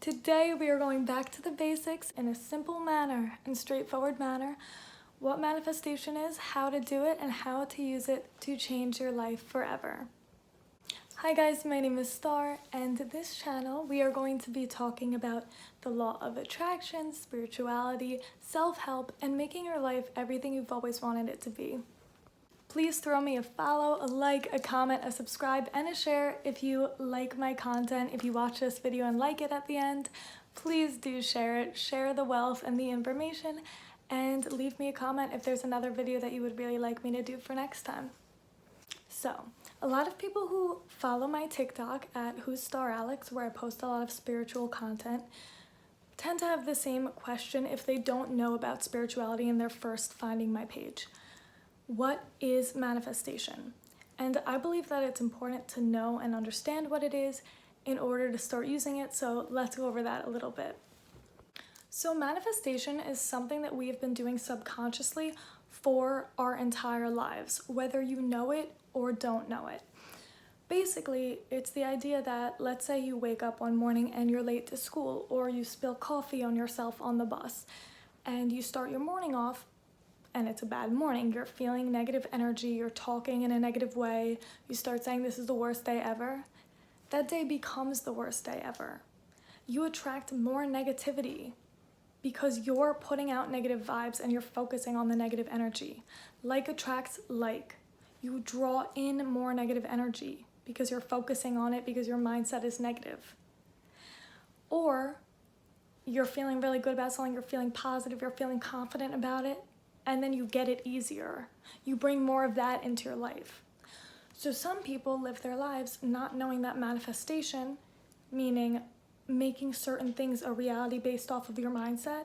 Today we are going back to the basics in a simple manner and straightforward manner. What manifestation is, how to do it, and how to use it to change your life forever. Hi guys, my name is Star, and this channel we are going to be talking about the law of attraction, spirituality, self-help, and making your life everything you've always wanted it to be. Please throw me a follow, a like, a comment, a subscribe, and a share if you like my content. If you watch this video and like it at the end, please do share it. Share the wealth and the information, and leave me a comment if there's another video that you would really like me to do for next time. So, a lot of people who follow my TikTok at Who's Star Alex, where I post a lot of spiritual content, tend to have the same question if they don't know about spirituality and they're first finding my page. What is manifestation? And I believe that it's important to know and understand what it is in order to start using it, so let's go over that a little bit. So manifestation is something that we have been doing subconsciously for our entire lives, whether you know it or don't know it. Basically, it's the idea that, let's say you wake up one morning and you're late to school, or you spill coffee on yourself on the bus, and you start your morning off and it's a bad morning. You're feeling negative energy, you're talking in a negative way, you start saying this is the worst day ever. That day becomes the worst day ever. You attract more negativity because you're putting out negative vibes and you're focusing on the negative energy. Like attracts like. You draw in more negative energy because you're focusing on it, because your mindset is negative. Or you're feeling really good about something, you're feeling positive, you're feeling confident about it, and then you get it easier. You bring more of that into your life. So some people live their lives not knowing that manifestation, meaning making certain things a reality based off of your mindset,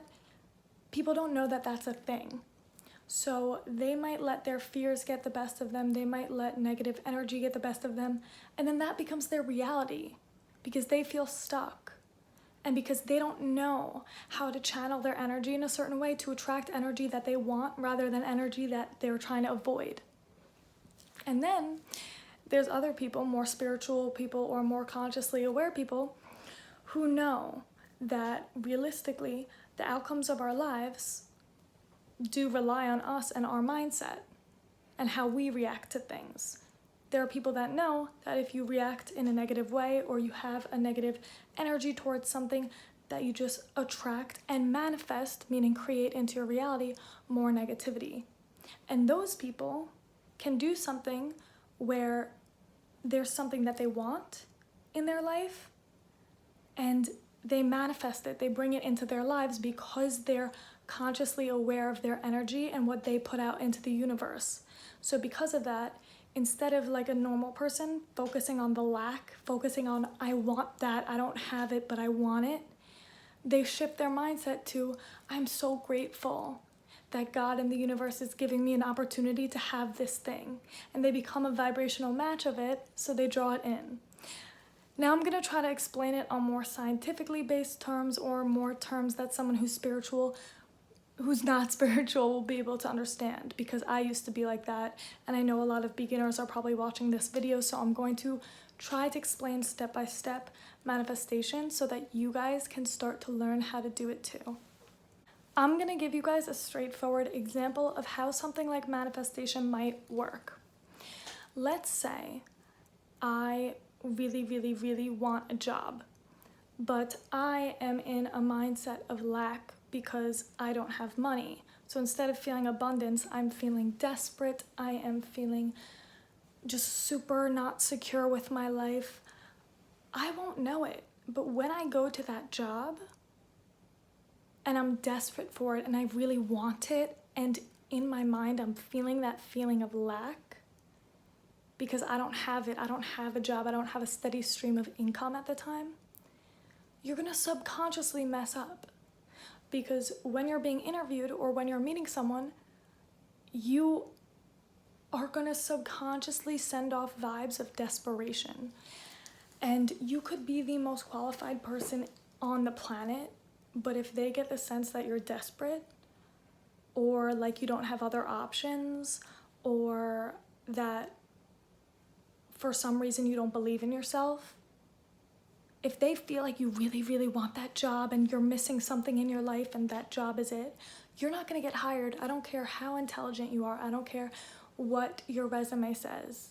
people don't know that that's a thing. So they might let their fears get the best of them, they might let negative energy get the best of them, and then that becomes their reality because they feel stuck. And because they don't know how to channel their energy in a certain way to attract energy that they want rather than energy that they're trying to avoid. And then there's other people, more spiritual people or more consciously aware people, who know that realistically the outcomes of our lives do rely on us and our mindset and how we react to things. There are people that know that if you react in a negative way or you have a negative energy towards something, that you just attract and manifest, meaning create into your reality, more negativity. And those people can do something where there's something that they want in their life and they manifest it, they bring it into their lives because they're consciously aware of their energy and what they put out into the universe. So because of that, instead of like a normal person focusing on the lack, focusing on I want that, I don't have it, but I want it, they shift their mindset to I'm so grateful that God and the universe is giving me an opportunity to have this thing. And they become a vibrational match of it, so they draw it in. Now I'm going to try to explain it on more scientifically based terms or more terms that someone who's not spiritual will be able to understand, because I used to be like that and I know a lot of beginners are probably watching this video, so I'm going to try to explain step by step manifestation so that you guys can start to learn how to do it too. I'm going to give you guys a straightforward example of how something like manifestation might work. Let's say I really want a job, but I am in a mindset of lack because I don't have money. So instead of feeling abundance, I'm feeling desperate. I am feeling just super not secure with my life. I won't know it, but when I go to that job and I'm desperate for it and I really want it, and in my mind I'm feeling that feeling of lack because I don't have it, I don't have a job, I don't have a steady stream of income at the time, you're gonna subconsciously mess up. Because when you're being interviewed or when you're meeting someone, you are gonna subconsciously send off vibes of desperation. And you could be the most qualified person on the planet, but if they get the sense that you're desperate, or like you don't have other options, or that for some reason you don't believe in yourself, if they feel like you really, really want that job and you're missing something in your life and that job is it, you're not going to get hired. I don't care how intelligent you are. I don't care what your resume says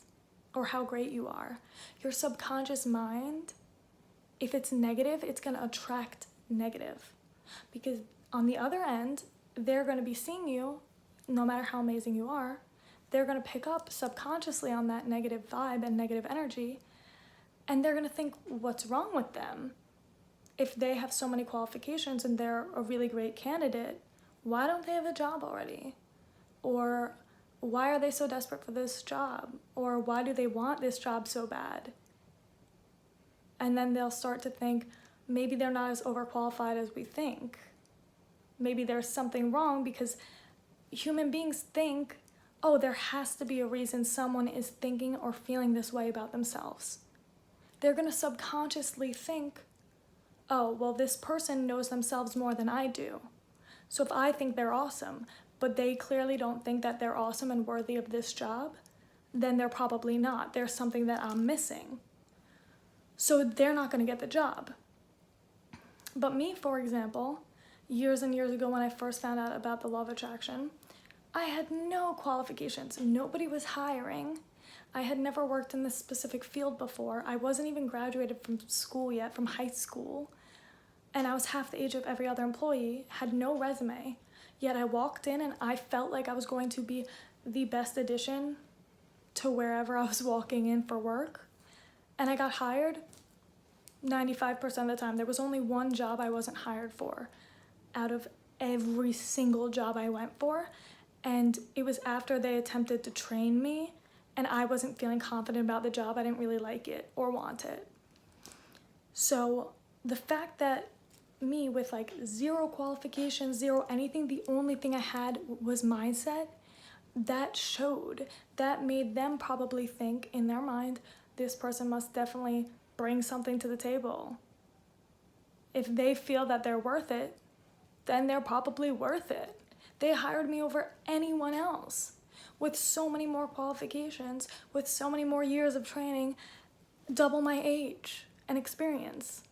or how great you are. Your subconscious mind, if it's negative, it's going to attract negative. Because on the other end, they're going to be seeing you, no matter how amazing you are, they're going to pick up subconsciously on that negative vibe and negative energy, and they're going to think, what's wrong with them? If they have so many qualifications and they're a really great candidate, why don't they have a job already? Or why are they so desperate for this job? Or why do they want this job so bad? And then they'll start to think, maybe they're not as overqualified as we think. Maybe there's something wrong, because human beings think, oh, there has to be a reason someone is thinking or feeling this way about themselves. They're going to subconsciously think, oh, well, this person knows themselves more than I do. So if I think they're awesome, but they clearly don't think that they're awesome and worthy of this job, then they're probably not. There's something that I'm missing. So they're not going to get the job. But me, for example, years and years ago when I first found out about the law of attraction, I had no qualifications. Nobody was hiring. I had never worked in this specific field before. I wasn't even graduated from school yet, from high school. And I was half the age of every other employee, had no resume. Yet I walked in and I felt like I was going to be the best addition to wherever I was walking in for work. And I got hired 95% of the time. There was only one job I wasn't hired for out of every single job I went for. And it was after they attempted to train me and I wasn't feeling confident about the job. I didn't really like it or want it. So the fact that me with like zero qualifications, zero anything, the only thing I had was mindset, that showed. That made them probably think in their mind, this person must definitely bring something to the table. If they feel that they're worth it, then they're probably worth it. They hired me over anyone else with so many more qualifications, with so many more years of training, double my age and experience.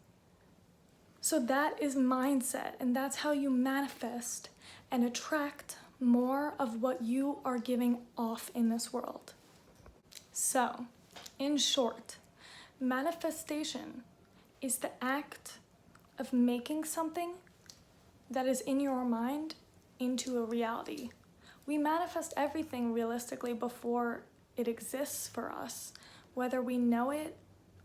So that is mindset, and that's how you manifest and attract more of what you are giving off in this world. So, in short, manifestation is the act of making something that is in your mind into a reality. We manifest everything realistically before it exists for us, whether we know it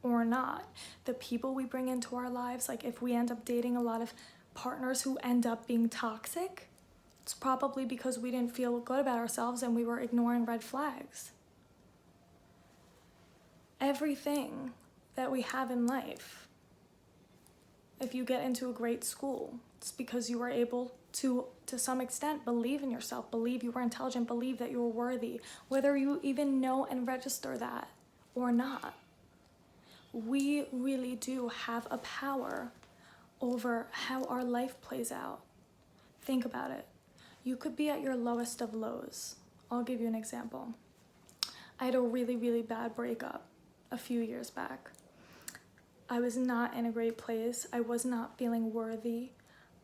or not. The people we bring into our lives, like if we end up dating a lot of partners who end up being toxic, it's probably because we didn't feel good about ourselves and we were ignoring red flags. Everything that we have in life, if you get into a great school, it's because you were able to some extent, believe in yourself, believe you were intelligent, believe that you were worthy, whether you even know and register that or not. We really do have a power over how our life plays out. Think about it. You could be at your lowest of lows. I'll give you an example. I had a really, really bad breakup a few years back. I was not in a great place. I was not feeling worthy.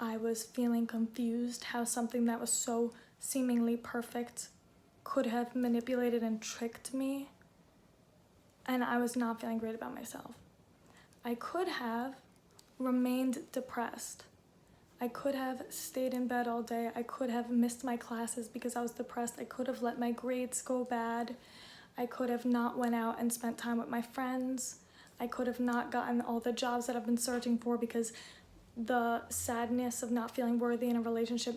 I was feeling confused how something that was so seemingly perfect could have manipulated and tricked me. And I was not feeling great about myself. I could have remained depressed. I could have stayed in bed all day. I could have missed my classes because I was depressed. I could have let my grades go bad. I could have not went out and spent time with my friends. I could have not gotten all the jobs that I've been searching for because the sadness of not feeling worthy in a relationship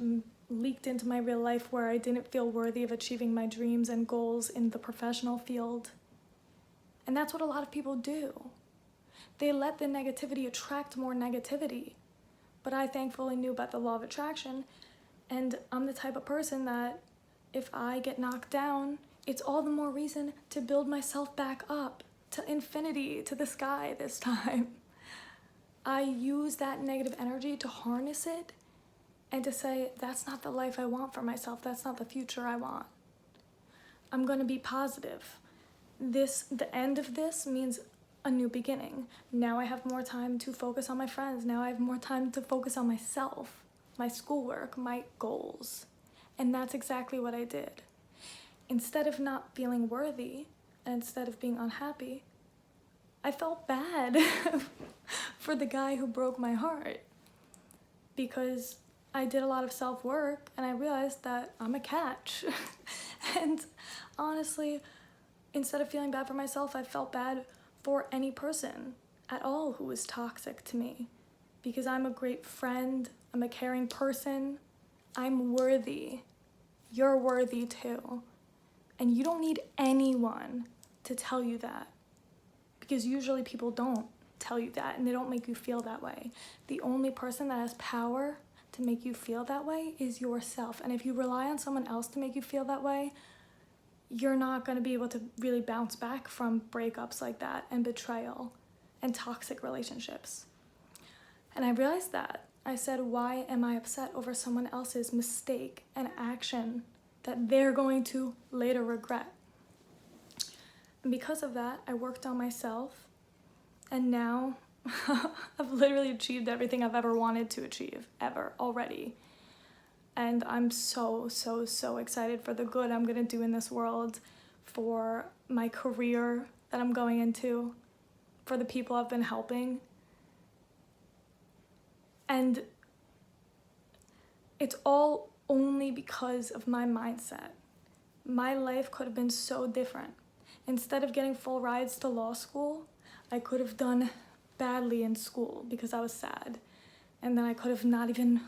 leaked into my real life where I didn't feel worthy of achieving my dreams and goals in the professional field. And that's what a lot of people do. They let the negativity attract more negativity. But I thankfully knew about the law of attraction, and I'm the type of person that if I get knocked down, it's all the more reason to build myself back up to infinity, to the sky this time. I use that negative energy to harness it and to say, that's not the life I want for myself. That's not the future I want. I'm going to be positive. The end of this means a new beginning. Now I have more time to focus on my friends. Now I have more time to focus on myself, my schoolwork, my goals. And that's exactly what I did. Instead of not feeling worthy, and instead of being unhappy, I felt bad for the guy who broke my heart, because I did a lot of self-work and I realized that I'm a catch. And honestly, instead of feeling bad for myself, I felt bad for any person at all who was toxic to me, because I'm a great friend, I'm a caring person, I'm worthy. You're worthy too. And you don't need anyone to tell you that, because usually people don't tell you that and they don't make you feel that way. The only person that has power to make you feel that way is yourself. And if you rely on someone else to make you feel that way, you're not going to be able to really bounce back from breakups like that and betrayal and toxic relationships. And I realized that. I said, why am I upset over someone else's mistake and action that they're going to later regret? And because of that, I worked on myself, and now I've literally achieved everything I've ever wanted to achieve, ever, already. And I'm so, so, so excited for the good I'm gonna do in this world, for my career that I'm going into, for the people I've been helping. And it's all only because of my mindset. My life could have been so different. Instead of getting full rides to law school, I could have done badly in school because I was sad. And then I could have not even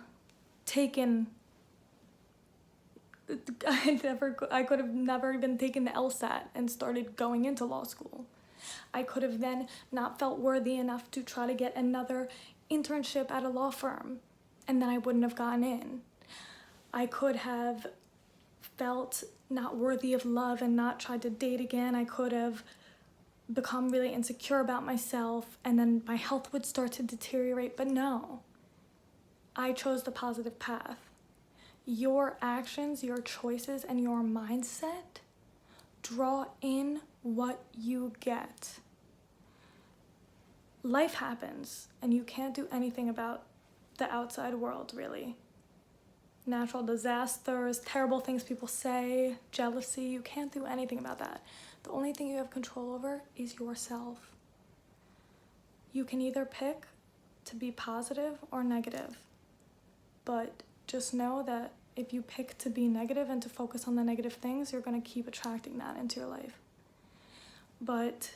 taken, I could have never even taken the LSAT and started going into law school. I could have then not felt worthy enough to try to get another internship at a law firm, and then I wouldn't have gotten in. I could have felt not worthy of love and not tried to date again. I could have become really insecure about myself, and then my health would start to deteriorate. But no, I chose the positive path. Your actions, your choices, and your mindset draw in what you get. Life happens, and you can't do anything about the outside world, really. Natural disasters, terrible things people say, jealousy, you can't do anything about that. The only thing you have control over is yourself. You can either pick to be positive or negative, but just know that if you pick to be negative and to focus on the negative things, you're going to keep attracting that into your life. But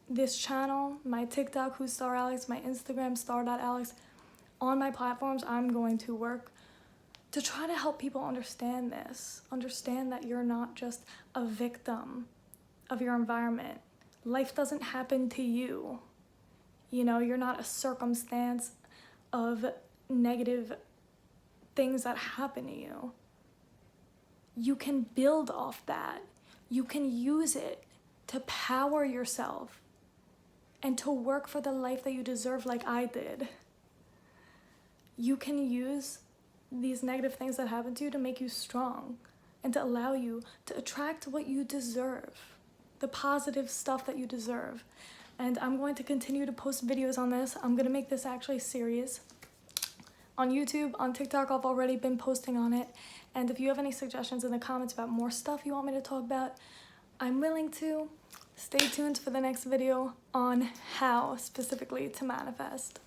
this channel, my TikTok, Who's Star Alex, my Instagram, star.alex, on my platforms, I'm going to work to try to help people understand this. Understand that you're not just a victim of your environment. Life doesn't happen to you. You know, you're not a circumstance of negative things that happen to you. You can build off that. You can use it to power yourself and to work for the life that you deserve, like I did. You can use these negative things that happen to you to make you strong and to allow you to attract what you deserve, the positive stuff that you deserve. And I'm going to continue to post videos on this. I'm going to make this actually a series. On YouTube, on TikTok, I've already been posting on it. And if you have any suggestions in the comments about more stuff you want me to talk about, I'm willing to. Stay tuned for the next video on how specifically to manifest.